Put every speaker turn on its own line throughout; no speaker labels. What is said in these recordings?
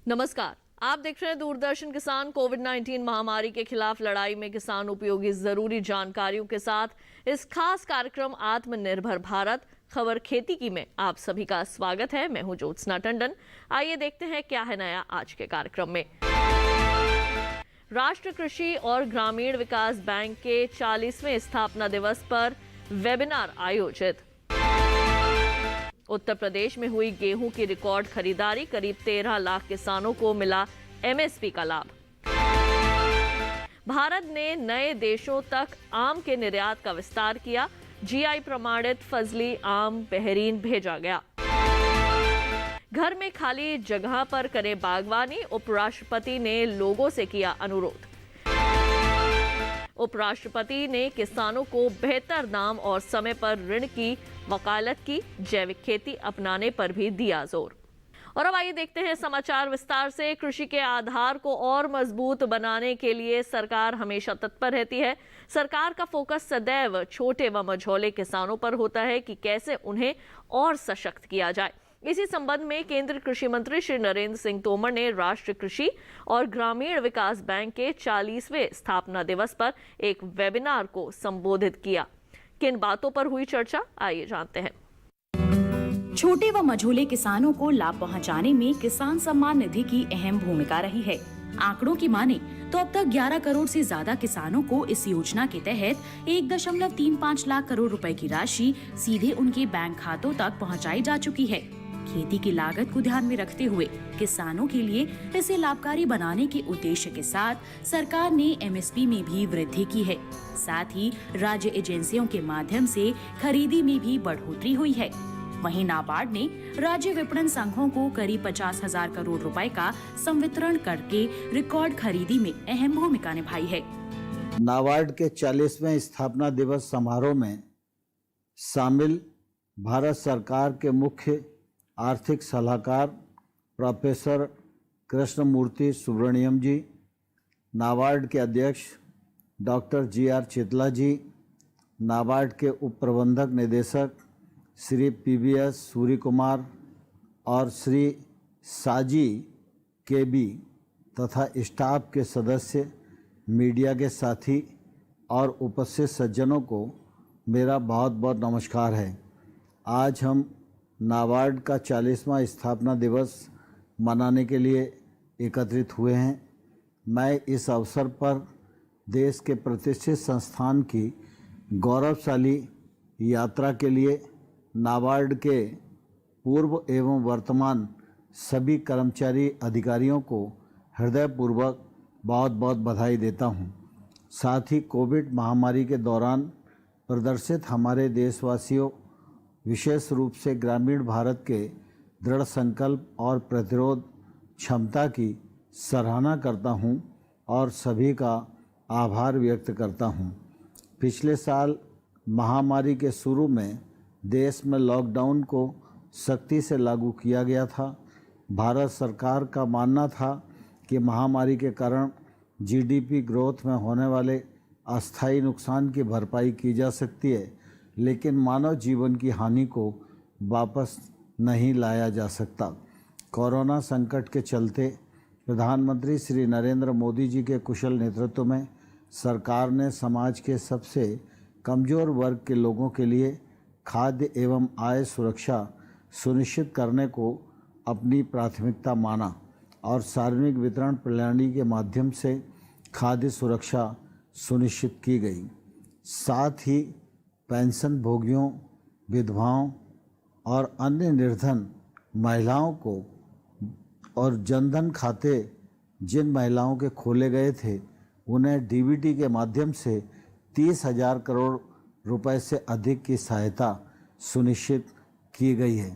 नमस्कार, आप देख रहे हैं दूरदर्शन किसान। कोविड-19 महामारी के खिलाफ लड़ाई में किसान उपयोगी जरूरी जानकारियों के साथ इस खास कार्यक्रम आत्मनिर्भर भारत खबर खेती की में आप सभी का स्वागत है। मैं हूं ज्योत्सना टंडन। आइए देखते हैं क्या है नया आज के कार्यक्रम में। राष्ट्रीय कृषि और ग्रामीण विकास बैंक के 40वें स्थापना दिवस पर वेबिनार आयोजित। उत्तर प्रदेश में हुई गेहूं की रिकॉर्ड खरीदारी, करीब 13 लाख किसानों को मिला एमएसपी का लाभ। भारत ने नए देशों तक आम के निर्यात का विस्तार किया, जीआई प्रमाणित फजली आम बहरीन भेजा गया। घर में खाली जगह पर करें बागवानी, उपराष्ट्रपति ने लोगों से किया अनुरोध। उपराष्ट्रपति ने किसानों को बेहतर दाम और समय पर ऋण की वकालत की, जैविक खेती अपनाने पर भी दिया जोर। और अब आइए देखते हैं समाचार विस्तार से। कृषि के आधार को और मजबूत बनाने के लिए सरकार हमेशा तत्पर रहती है। सरकार का फोकस सदैव छोटे व मझौले किसानों पर होता है कि कैसे उन्हें और सशक्त किया जाए। इसी संबंध में केंद्रीय कृषि मंत्री श्री नरेंद्र सिंह तोमर ने राष्ट्रीय कृषि और ग्रामीण विकास बैंक के 40वें स्थापना दिवस पर एक वेबिनार को संबोधित किया। किन बातों पर हुई चर्चा, आइए जानते हैं।
छोटे व मझोले किसानों को लाभ पहुंचाने में किसान सम्मान निधि की अहम भूमिका रही है। आंकड़ों की माने तो अब तक 11 करोड़ से ज्यादा किसानों को इस योजना के तहत 1.35 लाख करोड़ रुपए की राशि सीधे उनके बैंक खातों तक पहुंचाई जा चुकी है। खेती की लागत को ध्यान में रखते हुए किसानों के लिए इसे लाभकारी बनाने के उद्देश्य के साथ सरकार ने एमएसपी में भी वृद्धि की है। साथ ही राज्य एजेंसियों के माध्यम से खरीदी में भी बढ़ोतरी हुई है। वहीं नाबार्ड ने राज्य विपणन संघों को करीब 50,000 करोड़ रुपए का संवितरण करके रिकॉर्ड खरीदी में अहम भूमिका निभाई है।
नाबार्ड के 40वें स्थापना दिवस समारोह में शामिल भारत सरकार के मुख्य आर्थिक सलाहकार प्रोफेसर कृष्णमूर्ति सुब्रमण्यम जी, नाबार्ड के अध्यक्ष डॉक्टर जीआर चितला जी, नाबार्ड के उप प्रबंधक निदेशक श्री पीवीएस सूर्य कुमार और श्री साजी केबी तथा स्टाफ के सदस्य, मीडिया के साथी और उपस्थित सज्जनों को मेरा बहुत बहुत नमस्कार है। आज हम नाबार्ड का 40वां स्थापना दिवस मनाने के लिए एकत्रित हुए हैं। मैं इस अवसर पर देश के प्रतिष्ठित संस्थान की गौरवशाली यात्रा के लिए नाबार्ड के पूर्व एवं वर्तमान सभी कर्मचारी अधिकारियों को हृदयपूर्वक बहुत बहुत बधाई देता हूं। साथ ही कोविड महामारी के दौरान प्रदर्शित हमारे देशवासियों, विशेष रूप से ग्रामीण भारत के दृढ़ संकल्प और प्रतिरोध क्षमता की सराहना करता हूं और सभी का आभार व्यक्त करता हूं। पिछले साल महामारी के शुरू में देश में लॉकडाउन को सख्ती से लागू किया गया था। भारत सरकार का मानना था कि महामारी के कारण जीडीपी ग्रोथ में होने वाले अस्थायी नुकसान की भरपाई की जा सकती है, लेकिन मानव जीवन की हानि को वापस नहीं लाया जा सकता। कोरोना संकट के चलते प्रधानमंत्री श्री नरेंद्र मोदी जी के कुशल नेतृत्व में सरकार ने समाज के सबसे कमज़ोर वर्ग के लोगों के लिए खाद्य एवं आय सुरक्षा सुनिश्चित करने को अपनी प्राथमिकता माना और सार्वजनिक वितरण प्रणाली के माध्यम से खाद्य सुरक्षा सुनिश्चित की गई। साथ ही पेंशन भोगियों, विधवाओं और अन्य निर्धन महिलाओं को और जनधन खाते जिन महिलाओं के खोले गए थे, उन्हें डीबीटी के माध्यम से 30,000 करोड़ रुपए से अधिक की सहायता सुनिश्चित की गई है।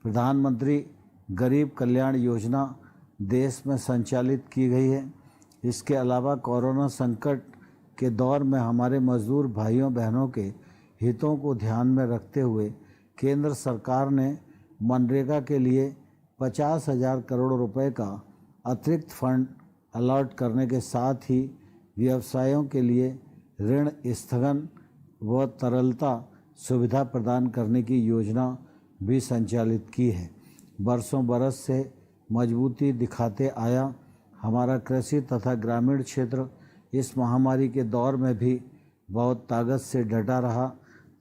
प्रधानमंत्री गरीब कल्याण योजना देश में संचालित की गई है। इसके अलावा कोरोना संकट के दौर में हमारे मजदूर भाइयों बहनों के हितों को ध्यान में रखते हुए केंद्र सरकार ने मनरेगा के लिए 50,000 करोड़ रुपए का अतिरिक्त फंड अलॉट करने के साथ ही व्यवसायों के लिए ऋण स्थगन व तरलता सुविधा प्रदान करने की योजना भी संचालित की है। बरसों बरस से मजबूती दिखाते आया। हमारा कृषि तथा ग्रामीण क्षेत्र इस महामारी के दौर में भी बहुत ताकत से डटा रहा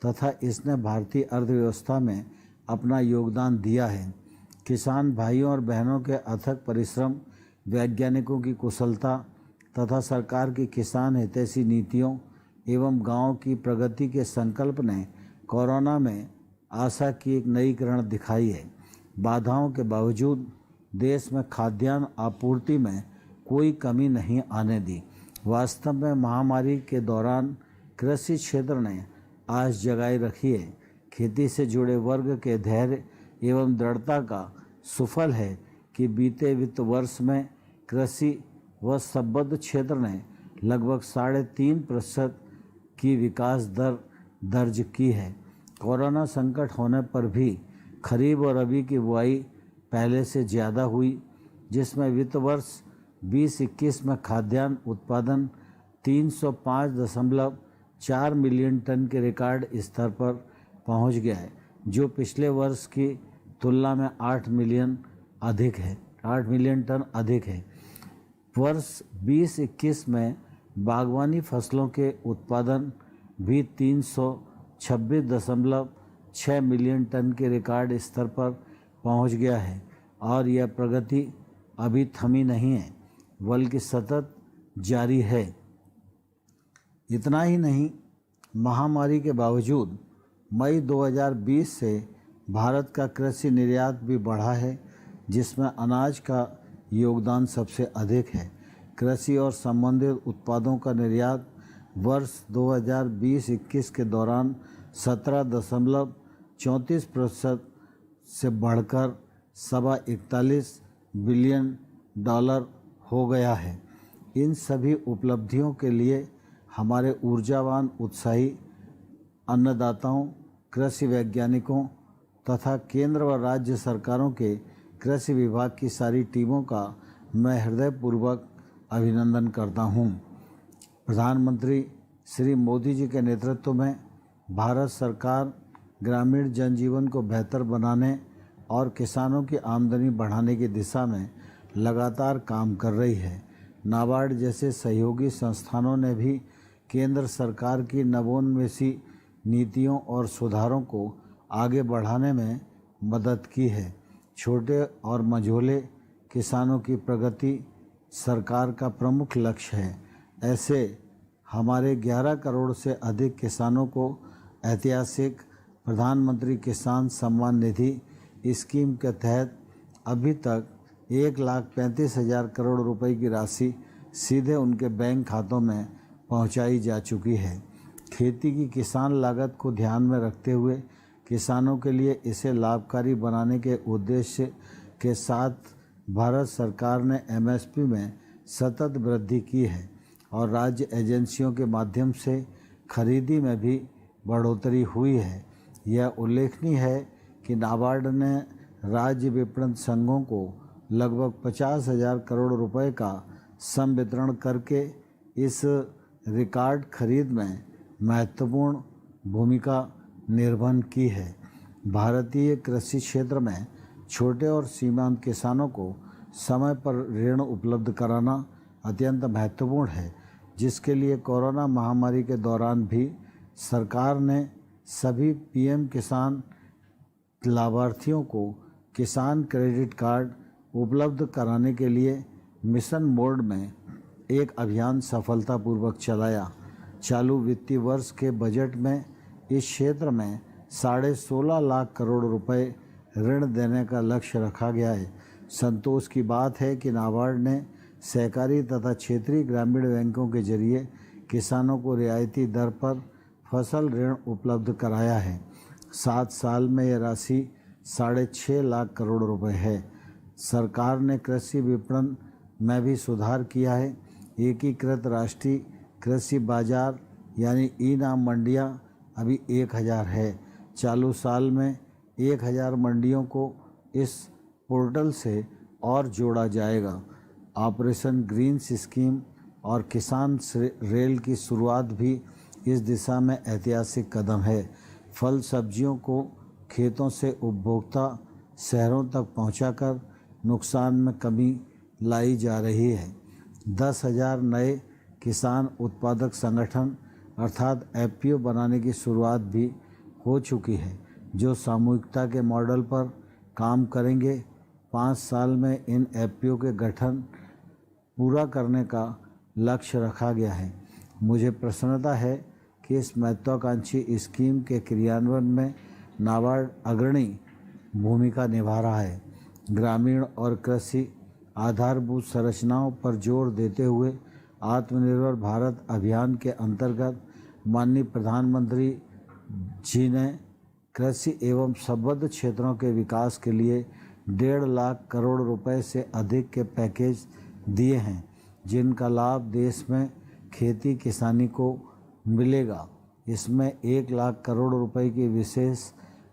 तथा इसने भारतीय अर्थव्यवस्था में अपना योगदान दिया है। किसान भाइयों और बहनों के अथक परिश्रम, वैज्ञानिकों की कुशलता तथा सरकार की किसान हितैषी नीतियों एवं गांव की प्रगति के संकल्प ने कोरोना में आशा की एक नई किरण दिखाई है। बाधाओं के बावजूद देश में खाद्यान्न आपूर्ति में कोई कमी नहीं आने दी। वास्तव में महामारी के दौरान कृषि क्षेत्र ने आस जगाए रखी है। खेती से जुड़े वर्ग के धैर्य एवं दृढ़ता का सुफल है कि बीते वित्त वर्ष में कृषि व संबद्ध क्षेत्र ने लगभग 3.5% की विकास दर दर्ज की है। कोरोना संकट होने पर भी खरीफ और रबी की बुआई पहले से ज़्यादा हुई, जिसमें वित्त वर्ष 2021 में खाद्यान्न उत्पादन 305.4 मिलियन टन के रिकॉर्ड स्तर पर पहुंच गया है, जो पिछले वर्ष की तुलना में 8 मिलियन टन अधिक है। वर्ष 2021 में बागवानी फसलों के उत्पादन भी 326.6 मिलियन टन के रिकॉर्ड स्तर पर पहुंच गया है और यह प्रगति अभी थमी नहीं है बल्कि सतत जारी है। इतना ही नहीं, महामारी के बावजूद मई 2020 से भारत का कृषि निर्यात भी बढ़ा है, जिसमें अनाज का योगदान सबसे अधिक है। कृषि और संबंधित उत्पादों का निर्यात वर्ष 2020-21 के दौरान 17.34% से बढ़कर $41 बिलियन हो गया है। इन सभी उपलब्धियों के लिए हमारे ऊर्जावान, उत्साही अन्नदाताओं, कृषि वैज्ञानिकों तथा केंद्र व राज्य सरकारों के कृषि विभाग की सारी टीमों का मैं हृदयपूर्वक अभिनंदन करता हूं। प्रधानमंत्री श्री मोदी जी के नेतृत्व में भारत सरकार ग्रामीण जनजीवन को बेहतर बनाने और किसानों की आमदनी बढ़ाने की दिशा में लगातार काम कर रही है। नाबार्ड जैसे सहयोगी संस्थानों ने भी केंद्र सरकार की नवोन्मेषी नीतियों और सुधारों को आगे बढ़ाने में मदद की है। छोटे और मझोले किसानों की प्रगति सरकार का प्रमुख लक्ष्य है। ऐसे हमारे 11 करोड़ से अधिक किसानों को ऐतिहासिक प्रधानमंत्री किसान सम्मान निधि स्कीम के तहत अभी तक 1,35,000 करोड़ रुपए की राशि सीधे उनके बैंक खातों में पहुंचाई जा चुकी है। खेती की किसान लागत को ध्यान में रखते हुए किसानों के लिए इसे लाभकारी बनाने के उद्देश्य के साथ भारत सरकार ने MSP में सतत वृद्धि की है और राज्य एजेंसियों के माध्यम से खरीदी में भी बढ़ोतरी हुई है। यह उल्लेखनीय है कि नाबार्ड ने राज्य विपणन संघों को लगभग 50,000 करोड़ रुपए का संवितरण करके इस रिकॉर्ड खरीद में महत्वपूर्ण भूमिका निर्वहन की है। भारतीय कृषि क्षेत्र में छोटे और सीमांत किसानों को समय पर ऋण उपलब्ध कराना अत्यंत महत्वपूर्ण है, जिसके लिए कोरोना महामारी के दौरान भी सरकार ने सभी PM किसान लाभार्थियों को किसान क्रेडिट कार्ड उपलब्ध कराने के लिए मिशन मोड में एक अभियान सफलतापूर्वक चलाया। चालू वित्तीय वर्ष के बजट में इस क्षेत्र में 16.5 लाख करोड़ रुपए ऋण देने का लक्ष्य रखा गया है। संतोष की बात है कि नाबार्ड ने सहकारी तथा क्षेत्रीय ग्रामीण बैंकों के जरिए किसानों को रियायती दर पर फसल ऋण उपलब्ध कराया है। 7 साल में यह राशि 6.5 लाख करोड़ रुपए है। सरकार ने कृषि विपणन में भी सुधार किया है। एकीकृत राष्ट्रीय कृषि बाजार यानी ई-नाम मंडियां अभी 1000 है। चालू साल में 1000 मंडियों को इस पोर्टल से और जोड़ा जाएगा। ऑपरेशन ग्रीन्स स्कीम और किसान रेल की शुरुआत भी इस दिशा में ऐतिहासिक कदम है। फल सब्जियों को खेतों से उपभोक्ता शहरों तक पहुंचाकर नुकसान में कमी लाई जा रही है। 10,000 नए किसान उत्पादक संगठन अर्थात एफपीओ बनाने की शुरुआत भी हो चुकी है, जो सामूहिकता के मॉडल पर काम करेंगे। 5 साल में इन एफपीओ के गठन पूरा करने का लक्ष्य रखा गया है। मुझे प्रसन्नता है कि इस महत्वाकांक्षी स्कीम के क्रियान्वयन में नाबार्ड अग्रणी भूमिका निभा रहा है। ग्रामीण और कृषि आधारभूत संरचनाओं पर जोर देते हुए आत्मनिर्भर भारत अभियान के अंतर्गत माननीय प्रधानमंत्री जी ने कृषि एवं संबद्ध क्षेत्रों के विकास के लिए 1.5 लाख करोड़ रुपए से अधिक के पैकेज दिए हैं, जिनका लाभ देश में खेती किसानी को मिलेगा। इसमें 1 लाख करोड़ रुपए की विशेष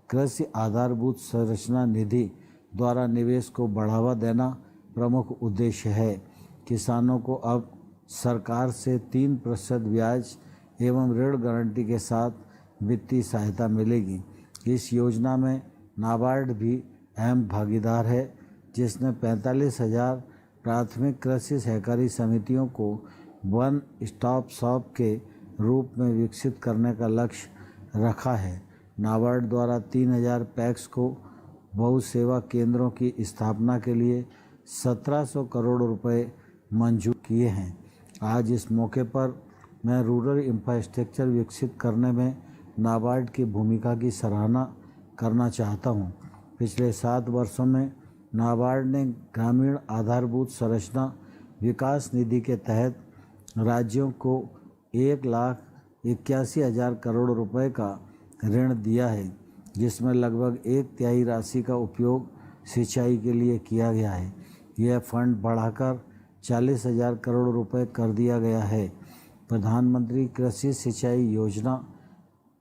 कृषि आधारभूत संरचना निधि द्वारा निवेश को बढ़ावा देना प्रमुख उद्देश्य है। किसानों को अब सरकार से 3% ब्याज एवं ऋण गारंटी के साथ वित्तीय सहायता मिलेगी। इस योजना में नाबार्ड भी अहम भागीदार है, जिसने 45,000 प्राथमिक कृषि सहकारी समितियों को वन स्टॉप शॉप के रूप में विकसित करने का लक्ष्य रखा है। नाबार्ड द्वारा 3,000 पैक्स को बहुसेवा केंद्रों की स्थापना के लिए 1,700 करोड़ रुपए मंजूर किए हैं। आज इस मौके पर मैं रूरल इंफ्रास्ट्रक्चर विकसित करने में नाबार्ड की भूमिका की सराहना करना चाहता हूं। पिछले 7 वर्षों में नाबार्ड ने ग्रामीण आधारभूत संरचना विकास निधि के तहत राज्यों को 1,81,000 करोड़ रुपए का ऋण दिया है, जिसमें लगभग 1/3 राशि का उपयोग सिंचाई के लिए किया गया है। यह फंड बढ़ाकर 40,000 करोड़ रुपए कर दिया गया है। प्रधानमंत्री कृषि सिंचाई योजना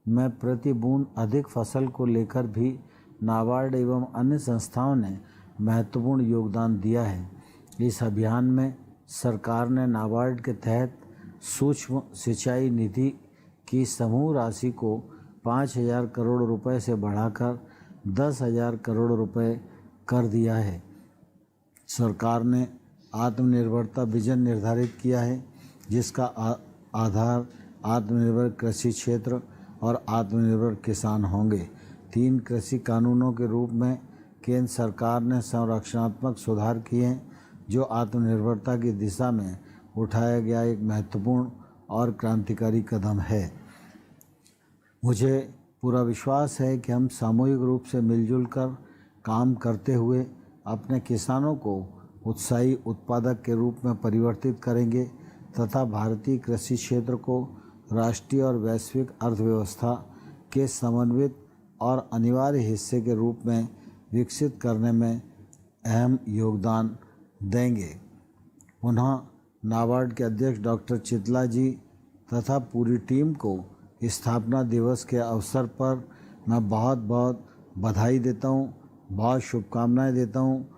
में प्रति बूंद अधिक फसल को लेकर भी नाबार्ड एवं अन्य संस्थाओं ने महत्वपूर्ण योगदान दिया है। इस अभियान में सरकार ने नाबार्ड के तहत सूक्ष्म सिंचाई निधि की समूह राशि को 5,000 करोड़ रुपए से बढ़ाकर 10,000 करोड़ रुपए कर दिया है। सरकार ने आत्मनिर्भरता विजन निर्धारित किया है, जिसका आधार आत्मनिर्भर कृषि क्षेत्र और आत्मनिर्भर किसान होंगे। 3 कृषि कानूनों के रूप में केंद्र सरकार ने संरचनात्मक सुधार किए हैं, जो आत्मनिर्भरता की दिशा में उठाया गया एक महत्वपूर्ण और क्रांतिकारी कदम है। मुझे पूरा विश्वास है कि हम सामूहिक रूप से मिलजुल कर काम करते हुए अपने किसानों को उत्साही उत्पादक के रूप में परिवर्तित करेंगे तथा भारतीय कृषि क्षेत्र को राष्ट्रीय और वैश्विक अर्थव्यवस्था के समन्वित और अनिवार्य हिस्से के रूप में विकसित करने में अहम योगदान देंगे। पुनः नाबार्ड के अध्यक्ष डॉक्टर चितला जी तथा पूरी टीम को स्थापना दिवस के अवसर पर मैं बहुत बहुत बधाई देता हूँ, बहुत शुभकामनाएं देता हूँ।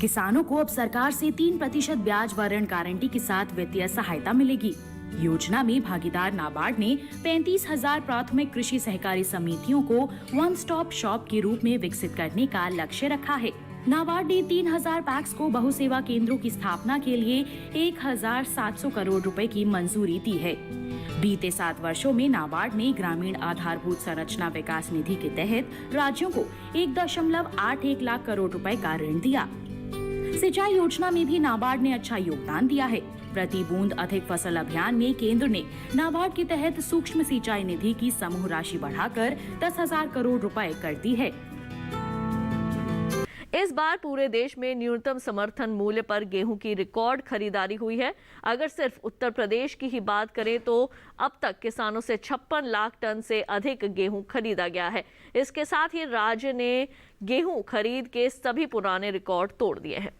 किसानों को अब सरकार से 3% ब्याज व ऋण गारंटी के साथ वित्तीय सहायता मिलेगी। योजना में भागीदार नाबार्ड ने 35,000 प्राथमिक कृषि सहकारी समितियों को वन स्टॉप शॉप के रूप में विकसित करने का लक्ष्य रखा है। नाबार्ड ने 3,000 पैक्स को बहुसेवा केंद्रों की स्थापना के लिए 1,700 करोड़ रुपए की मंजूरी दी है। बीते 7 वर्षों में नाबार्ड ने ग्रामीण आधारभूत संरचना विकास निधि के तहत राज्यों को 1.81 लाख करोड़ रुपए का ऋण दिया। सिंचाई योजना में भी नाबार्ड ने अच्छा योगदान दिया है। प्रति बूंद अधिक फसल अभियान में केंद्र ने नाबार्ड के तहत सूक्ष्म सिंचाई निधि की समूह राशि बढ़ाकर 10,000 करोड़ रुपए कर दी है।
इस बार पूरे देश में न्यूनतम समर्थन मूल्य पर गेहूं की रिकॉर्ड खरीदारी हुई है। अगर सिर्फ उत्तर प्रदेश की ही बात करें तो अब तक किसानों से 56 लाख टन से अधिक गेहूं खरीदा गया है। इसके साथ ही राज्य ने गेहूं खरीद के सभी पुराने रिकॉर्ड तोड़ दिए हैं।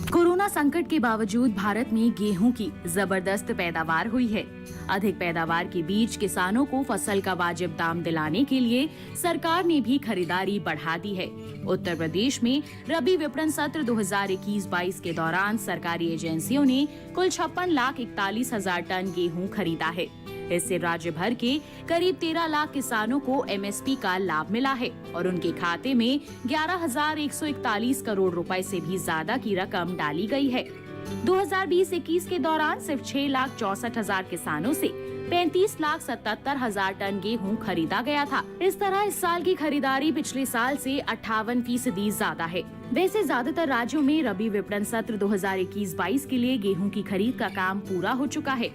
कोरोना संकट के बावजूद भारत में गेहूं की जबरदस्त पैदावार हुई है। अधिक पैदावार के बीच किसानों को फसल का वाजिब दाम दिलाने के लिए सरकार ने भी खरीदारी बढ़ा दी है। उत्तर प्रदेश में रबी विपणन सत्र 2021-22 के दौरान सरकारी एजेंसियों ने कुल 56,41,000 टन गेहूं खरीदा है। इससे राज्य भर के करीब 13 लाख किसानों को एमएसपी का लाभ मिला है और उनके खाते में 11,141 करोड़ रुपए से भी ज्यादा की रकम डाली गई है। 2020-21 के दौरान सिर्फ 6,64,000 किसानों से 35,77,000 टन गेहूं खरीदा गया था। इस तरह इस साल की खरीदारी पिछले साल से 58% ज्यादा है। वैसे ज्यादातर राज्यों में रबी विपणन सत्र 2021-22 के लिए गेहूं की खरीद का काम पूरा हो चुका है।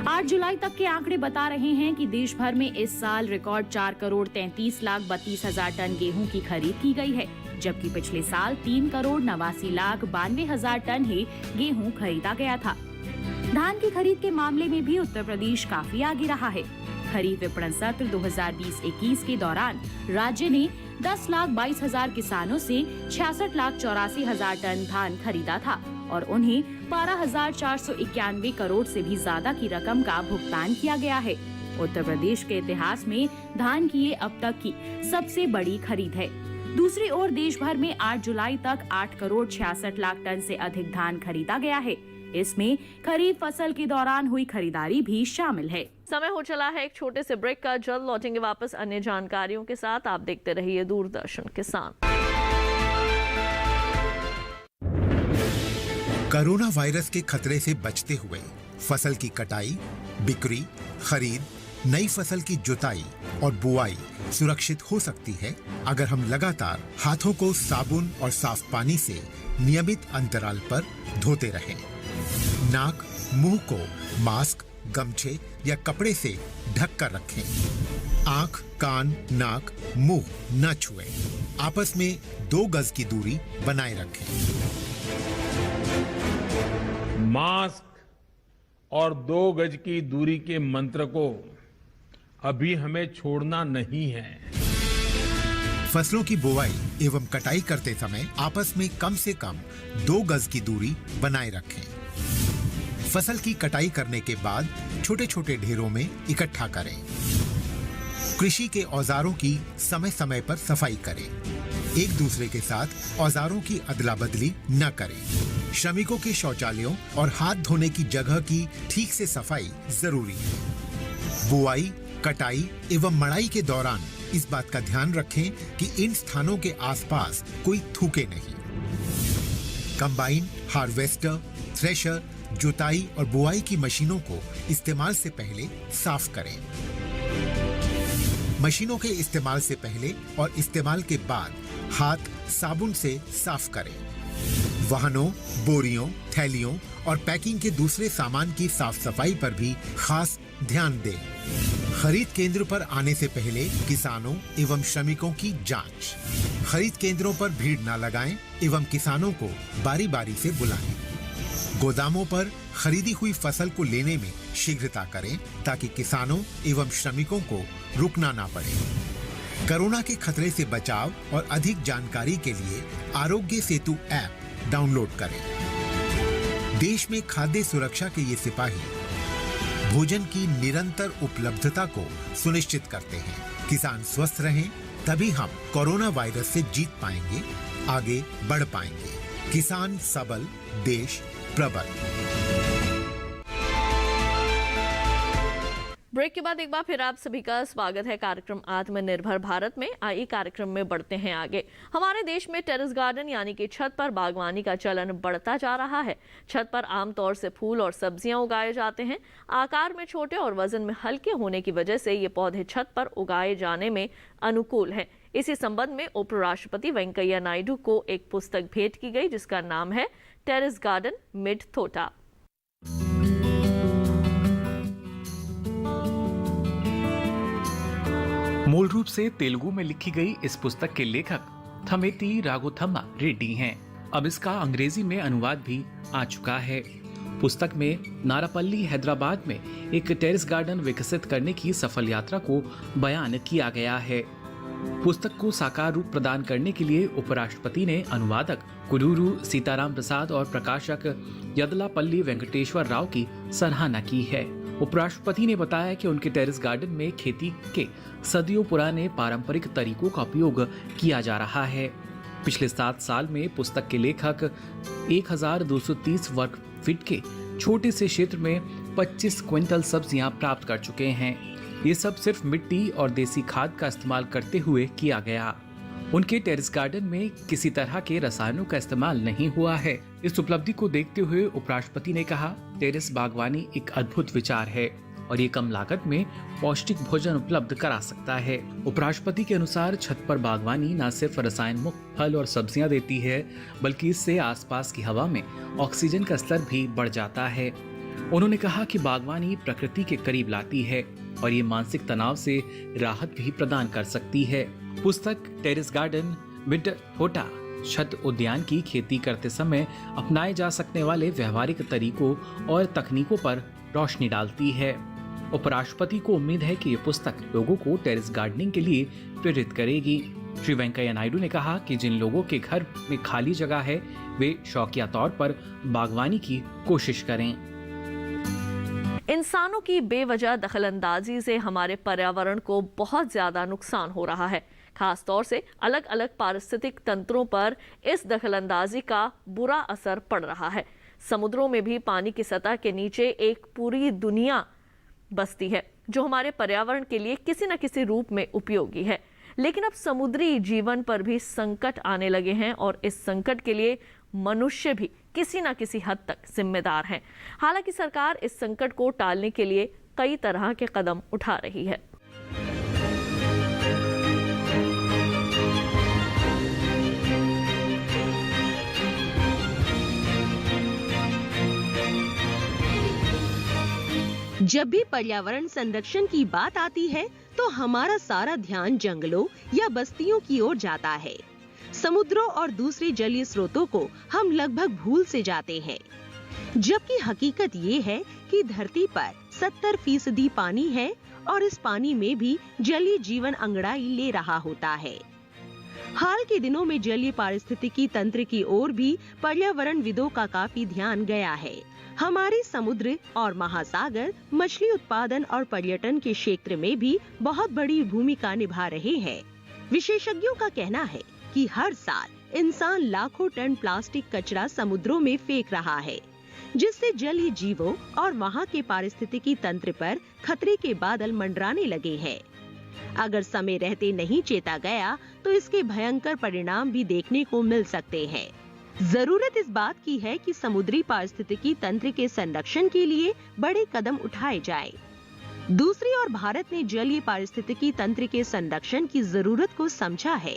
8 जुलाई तक के आंकड़े बता रहे हैं कि देश भर में इस साल रिकॉर्ड 4,33,32,000 टन गेहूं की खरीद की गई है, जबकि पिछले साल 3,89,92,000 टन ही गेहूं खरीदा गया था। धान की खरीद के मामले में भी उत्तर प्रदेश काफी आगे रहा है। खरीफ विपणन सत्र 2020-21 के दौरान राज्य ने 10,22,000 किसानों से 66,84,000 टन धान खरीदा था और उन्हें 12,491 करोड़ से भी ज्यादा की रकम का भुगतान किया गया है। उत्तर प्रदेश के इतिहास में धान की ये अब तक की सबसे बड़ी खरीद है। दूसरी ओर देश भर में 8 जुलाई तक 8,66,00,000 टन से अधिक धान खरीदा गया है। इसमें खरीफ फसल के दौरान हुई खरीदारी भी शामिल है।
समय हो चला है एक छोटे से ब्रेक का। जल्द लौटेंगे वापस अन्य जानकारियों के साथ। आप देखते रहिए दूरदर्शन किसान।
कोरोना वायरस के खतरे से बचते हुए फसल की कटाई, बिक्री, खरीद, नई फसल की जुताई और बुआई सुरक्षित हो सकती है अगर हम लगातार हाथों को साबुन और साफ पानी से नियमित अंतराल पर धोते रहें। नाक, मुंह को मास्क, गमछे या कपड़े से ढक कर रखें। आंख, कान, नाक, मुंह न छुएं। आपस में 2 गज की दूरी बनाए रखें।
मास्क और 2 गज की दूरी के मंत्र को अभी हमें छोड़ना नहीं है।
फसलों की बुवाई एवं कटाई करते समय आपस में कम से कम 2 गज की दूरी बनाए रखें। फसल की कटाई करने के बाद छोटे छोटे ढेरों में इकट्ठा करें। कृषि के औजारों की समय समय पर सफाई करें। एक दूसरे के साथ औजारों की अदला बदली न करें। श्रमिकों के शौचालयों और हाथ धोने की जगह की ठीक से सफाई जरूरी है। बुआई, कटाई एवं मड़ाई के दौरान इस बात का ध्यान रखें कि इन स्थानों के आसपास कोई थूके नहीं। कंबाइन, हार्वेस्टर, थ्रेशर, जुताई और बुआई की मशीनों को इस्तेमाल से पहले साफ करें। मशीनों के इस्तेमाल से पहले और इस्तेमाल के बाद हाथ साबुन से साफ करें। वाहनों, बोरियों, थैलियों और पैकिंग के दूसरे सामान की साफ सफाई पर भी खास ध्यान दें। खरीद केंद्र पर आने से पहले किसानों एवं श्रमिकों की जांच। खरीद केंद्रों पर भीड़ न लगाएं एवं किसानों को बारी बारी से बुलाएं। गोदामों पर खरीदी हुई फसल को लेने में शीघ्रता करें ताकि किसानों एवं श्रमिकों को रुकना ना पड़े। कोरोना के खतरे से बचाव और अधिक जानकारी के लिए आरोग्य सेतु ऐप डाउनलोड करें। देश में खाद्य सुरक्षा के ये सिपाही भोजन की निरंतर उपलब्धता को सुनिश्चित करते हैं। किसान स्वस्थ रहें तभी हम कोरोना वायरस से जीत पाएंगे, आगे बढ़ पाएंगे। किसान सबल, देश प्रबल।
ब्रेक के बाद एक बार फिर आप सभी का स्वागत है कार्यक्रम आत्मनिर्भर भारत में। आइए कार्यक्रम में बढ़ते हैं आगे। हमारे देश में टेरेस गार्डन यानी कि छत पर बागवानी का चलन बढ़ता जा रहा है। छत पर आमतौर से फूल और सब्जियां उगाए जाते हैं। आकार में छोटे और वजन में हल्के होने की वजह से ये पौधे छत पर उगाए जाने में अनुकूल हैं। इसी संबंध में उपराष्ट्रपति वेंकैया नायडू को एक पुस्तक भेंट की गई जिसका नाम है टेरेस गार्डन मिड थोटा।
मूल रूप से तेलुगु में लिखी गई इस पुस्तक के लेखक थमेती राघोथम्मा रेड्डी हैं। अब इसका अंग्रेजी में अनुवाद भी आ चुका है। पुस्तक में नारापल्ली हैदराबाद में एक टेरेस गार्डन विकसित करने की सफल यात्रा को बयान किया गया है। पुस्तक को साकार रूप प्रदान करने के लिए उपराष्ट्रपति ने अनुवादक कुरूरू सीताराम प्रसाद और प्रकाशक यदलापल्ली वेंकटेश्वर राव की सराहना की है। उपराष्ट्रपति ने बताया कि उनके टेरेस गार्डन में खेती के सदियों पुराने पारंपरिक तरीकों का उपयोग किया जा रहा है। पिछले 7 साल में पुस्तक के लेखक 1230 वर्ग फीट के छोटे से क्षेत्र में 25 क्विंटल सब्जियां प्राप्त कर चुके हैं। ये सब सिर्फ मिट्टी और देसी खाद का इस्तेमाल करते हुए किया गया। उनके टेरेस गार्डन में किसी तरह के रसायनों का इस्तेमाल नहीं हुआ है। इस उपलब्धि को देखते हुए उपराष्ट्रपति ने कहा, टेरेस बागवानी एक अद्भुत विचार है और ये कम लागत में पौष्टिक भोजन उपलब्ध करा सकता है। उपराष्ट्रपति के अनुसार छत पर बागवानी न सिर्फ रसायन मुक्त फल और सब्जियां देती है, बल्कि इससे आसपास की हवा में ऑक्सीजन का स्तर भी बढ़ जाता है। उन्होंने कहा कि बागवानी प्रकृति के करीब लाती है और ये मानसिक तनाव से राहत भी प्रदान कर सकती है। पुस्तक टेरेस गार्डन विंटर होटा छत उद्यान की खेती करते समय अपनाए जा सकने वाले व्यवहारिक तरीकों और तकनीकों पर रोशनी डालती है। उपराष्ट्रपति को उम्मीद है कि ये पुस्तक लोगों को टेरेस गार्डनिंग के लिए प्रेरित करेगी। श्री वेंकैया नायडू ने कहा कि जिन लोगों के घर में खाली जगह है, वे शौकिया तौर पर बागवानी की कोशिश करें।
इंसानों की बेवजह दखलंदाजी से हमारे पर्यावरण को बहुत ज्यादा नुकसान हो रहा है। खास तौर से अलग अलग पारिस्थितिक तंत्रों पर इस दखलंदाजी का बुरा असर पड़ रहा है। समुद्रों में भी पानी की सतह के नीचे एक पूरी दुनिया बसती है जो हमारे पर्यावरण के लिए किसी न किसी रूप में उपयोगी है। लेकिन अब समुद्री जीवन पर भी संकट आने लगे हैं और इस संकट के लिए मनुष्य भी किसी न किसी हद तक जिम्मेदार हैं। हालांकि सरकार इस संकट को टालने के लिए कई तरह के कदम उठा रही है।
जब भी पर्यावरण संरक्षण की बात आती है तो हमारा सारा ध्यान जंगलों या बस्तियों की ओर जाता है। समुद्रों और दूसरे जलीय स्रोतों को हम लगभग भूल से जाते हैं, जबकि हकीकत ये है कि धरती पर 70% पानी है और इस पानी में भी जलीय जीवन अंगड़ाई ले रहा होता है। हाल के दिनों में जलीय पारिस्थितिकी तंत्र की ओर भी पर्यावरणविदों का काफी ध्यान गया है। हमारे समुद्र और महासागर मछली उत्पादन और पर्यटन के क्षेत्र में भी बहुत बड़ी भूमिका निभा रहे हैं। विशेषज्ञों का कहना है कि हर साल इंसान लाखों टन प्लास्टिक कचरा समुद्रों में फेंक रहा है, जिससे जलीय जीवों और वहाँ के पारिस्थितिकी तंत्र पर खतरे के बादल मंडराने लगे हैं। अगर समय रहते नहीं चेता गया तो इसके भयंकर परिणाम भी देखने को मिल सकते हैं। जरूरत इस बात की है कि समुद्री पारिस्थितिकी तंत्र के संरक्षण के लिए बड़े कदम उठाए जाएं। दूसरी ओर भारत ने जलीय पारिस्थितिकी तंत्र के संरक्षण की जरूरत को समझा है।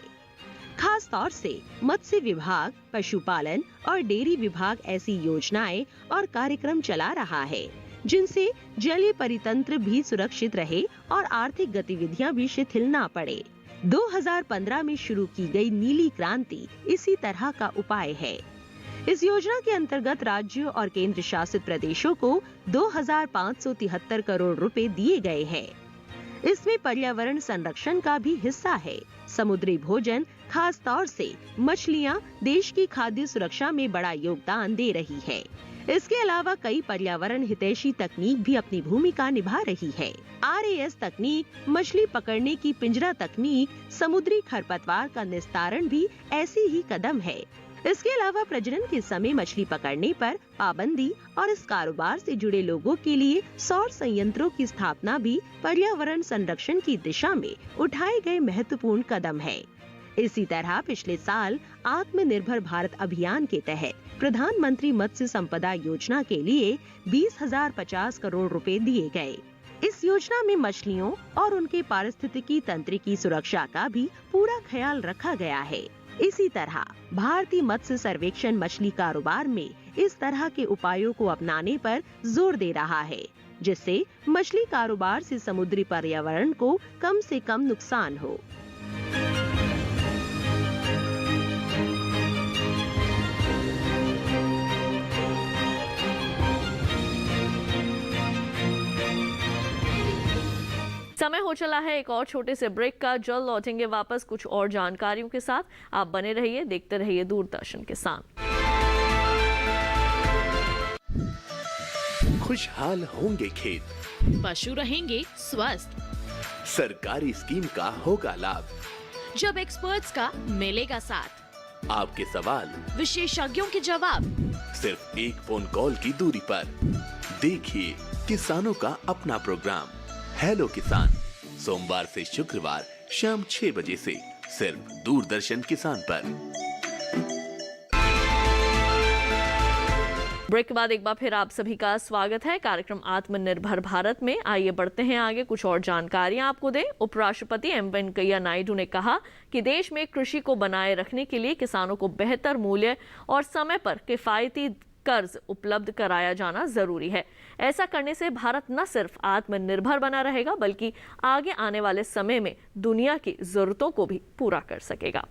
खास तौर से मत्स्य विभाग, पशुपालन और डेयरी विभाग ऐसी योजनाएं और कार्यक्रम चला रहा है जिनसे जलीय परितंत्र भी सुरक्षित रहे और आर्थिक गतिविधियां भी शिथिल न पड़े। 2015 में शुरू की गई नीली क्रांति इसी तरह का उपाय है। इस योजना के अंतर्गत राज्यों और केंद्र शासित प्रदेशों को 2573 करोड़ रुपए दिए गए हैं। इसमें पर्यावरण संरक्षण का भी हिस्सा है। समुद्री भोजन, खास तौर से मछलियां, देश की खाद्य सुरक्षा में बड़ा योगदान दे रही है। इसके अलावा कई पर्यावरण हितैषी तकनीक भी अपनी भूमिका निभा रही है। RAS तकनीक, मछली पकड़ने की पिंजरा तकनीक, समुद्री खरपतवार का निस्तारण भी ऐसी ही कदम है। इसके अलावा प्रजनन के समय मछली पकड़ने पर पाबंदी और इस कारोबार से जुड़े लोगों के लिए सौर संयंत्रों की स्थापना भी पर्यावरण संरक्षण की दिशा में उठाए गए महत्वपूर्ण कदम है। इसी तरह पिछले साल आत्मनिर्भर भारत अभियान के तहत प्रधानमंत्री मत्स्य संपदा योजना के लिए 20,050 करोड़ रुपए दिए गए। इस योजना में मछलियों और उनके पारिस्थितिकी तंत्र की सुरक्षा का भी पूरा ख्याल रखा गया है। इसी तरह भारतीय मत्स्य सर्वेक्षण मछली कारोबार में इस तरह के उपायों को अपनाने पर जोर दे रहा है, जिससे मछली कारोबार से समुद्री पर्यावरण को कम से कम नुकसान हो।
समय हो चला है एक और छोटे से ब्रेक का। जल्द लौटेंगे वापस कुछ और जानकारियों के साथ। आप बने रहिए, देखते रहिए दूरदर्शन के साथ।
खुशहाल होंगे खेत,
पशु रहेंगे स्वस्थ,
सरकारी स्कीम का होगा लाभ,
जब एक्सपर्ट्स का मिलेगा साथ,
आपके सवाल
विशेषज्ञों के जवाब,
सिर्फ एक फोन कॉल की दूरी पर। देखिए किसानों का अपना प्रोग्राम हेलो किसान, सोमवार से शुक्रवार शाम 6 बजे से सिर्फ दूरदर्शन किसान पर।
ब्रेक के बाद एक बार फिर आप सभी का स्वागत है कार्यक्रम आत्मनिर्भर भारत में। आइए बढ़ते हैं आगे, कुछ और जानकारियां आपको दें। उपराष्ट्रपति एम वेंकैया नायडू ने कहा कि देश में कृषि को बनाए रखने के लिए किसानों को बेहतर मूल्य और समय पर किफायती कर्ज उपलब्ध कराया जाना जरूरी है। ऐसा करने से भारत न सिर्फ आत्मनिर्भर बना रहेगा बल्कि आगे आने वाले समय में दुनिया की जरूरतों को भी पूरा कर सकेगा।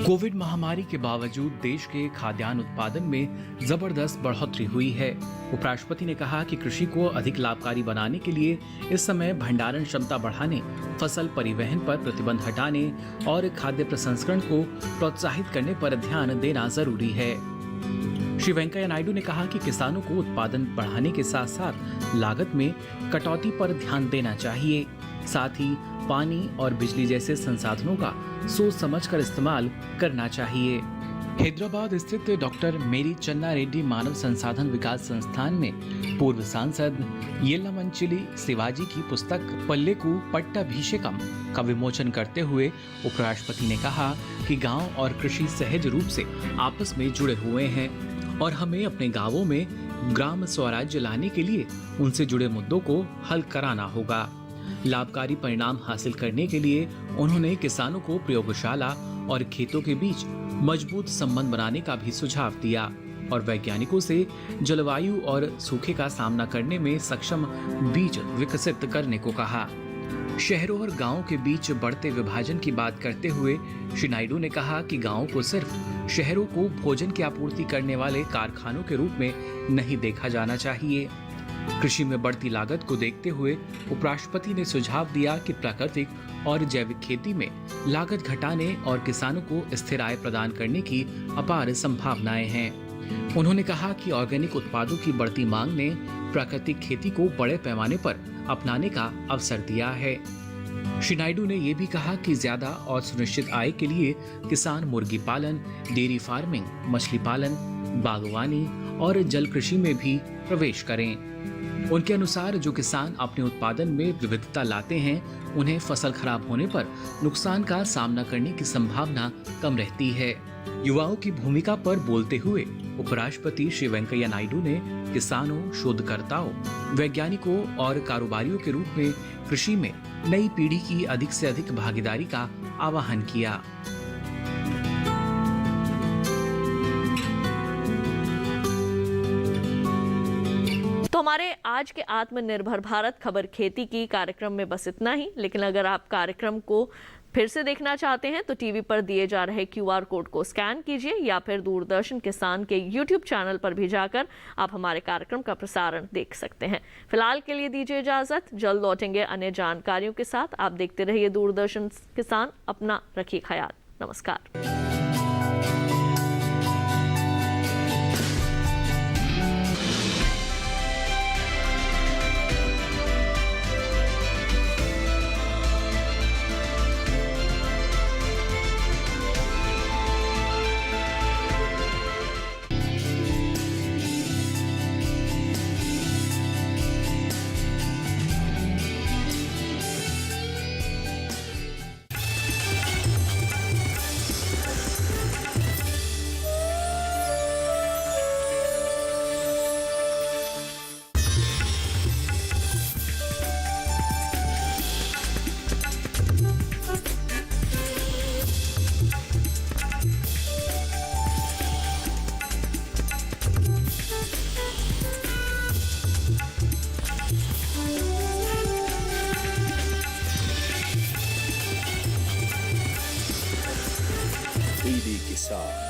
कोविड महामारी के बावजूद देश के खाद्यान्न उत्पादन में जबरदस्त बढ़ोतरी हुई है। उपराष्ट्रपति ने कहा कि कृषि को अधिक लाभकारी बनाने के लिए इस समय भंडारण क्षमता बढ़ाने, फसल परिवहन पर प्रतिबंध हटाने और खाद्य प्रसंस्करण को प्रोत्साहित करने पर ध्यान देना जरूरी है। श्री वेंकैया नायडू ने कहा कि किसानों को उत्पादन बढ़ाने के साथ साथ लागत में कटौती पर ध्यान देना चाहिए। साथ ही पानी और बिजली जैसे संसाधनों का सोच समझकर इस्तेमाल करना चाहिए। हैदराबाद स्थित डॉक्टर मेरी चन्ना रेड्डी मानव संसाधन विकास संस्थान में पूर्व सांसद येल्लामंचिली शिवाजी की पुस्तक पल्लेकू पट्टाभिषेकम का विमोचन करते हुए उपराष्ट्रपति ने कहा कि गांव और कृषि सहज रूप से आपस में जुड़े हुए हैं और हमें अपने गांवों में ग्राम स्वराज्य लाने के लिए उनसे जुड़े मुद्दों को हल कराना होगा। लाभकारी परिणाम हासिल करने के लिए उन्होंने किसानों को प्रयोगशाला और खेतों के बीच मजबूत संबंध बनाने का भी सुझाव दिया और वैज्ञानिकों से जलवायु और सूखे का सामना करने में सक्षम बीज विकसित करने को कहा। शहरों और गांवों के बीच बढ़ते विभाजन की बात करते हुए श्री नायडू ने कहा कि गांवों को सिर्फ शहरों को भोजन की आपूर्ति करने वाले कारखानों के रूप में नहीं देखा जाना चाहिए। कृषि में बढ़ती लागत को देखते हुए उपराष्ट्रपति ने सुझाव दिया कि प्राकृतिक और जैविक खेती में लागत घटाने और किसानों को स्थिर आय प्रदान करने की अपार संभावनाएं हैं। उन्होंने कहा कि ऑर्गेनिक उत्पादों की बढ़ती मांग ने प्राकृतिक खेती को बड़े पैमाने पर अपनाने का अवसर दिया है। श्री नायडू ने यह भी कहा कि ज्यादा और सुनिश्चित आय के लिए किसान मुर्गी पालन, डेयरी फार्मिंग, मछली पालन, बागवानी और जल कृषि में भी प्रवेश करें। उनके अनुसार जो किसान अपने उत्पादन में विविधता लाते हैं उन्हें फसल खराब होने पर नुकसान का सामना करने की संभावना कम रहती है। युवाओं की भूमिका पर बोलते हुए उपराष्ट्रपति श्री वेंकैया नायडू ने किसानों, शोधकर्ताओं, वैज्ञानिकों और कारोबारियों के रूप में कृषि में नई पीढ़ी की अधिक से अधिक भागीदारी का आह्वान किया।
तो हमारे आज के आत्मनिर्भर भारत खबर खेती की कार्यक्रम में बस इतना ही। लेकिन अगर आप कार्यक्रम को फिर से देखना चाहते हैं तो टीवी पर दिए जा रहे QR कोड को स्कैन कीजिए या फिर दूरदर्शन किसान के YouTube चैनल पर भी जाकर आप हमारे कार्यक्रम का प्रसारण देख सकते हैं। फिलहाल के लिए दीजिए इजाजत, जल्द लौटेंगे अन्य जानकारियों के साथ। आप देखते रहिए दूरदर्शन किसान, अपना रखिए ख्याल। नमस्कार।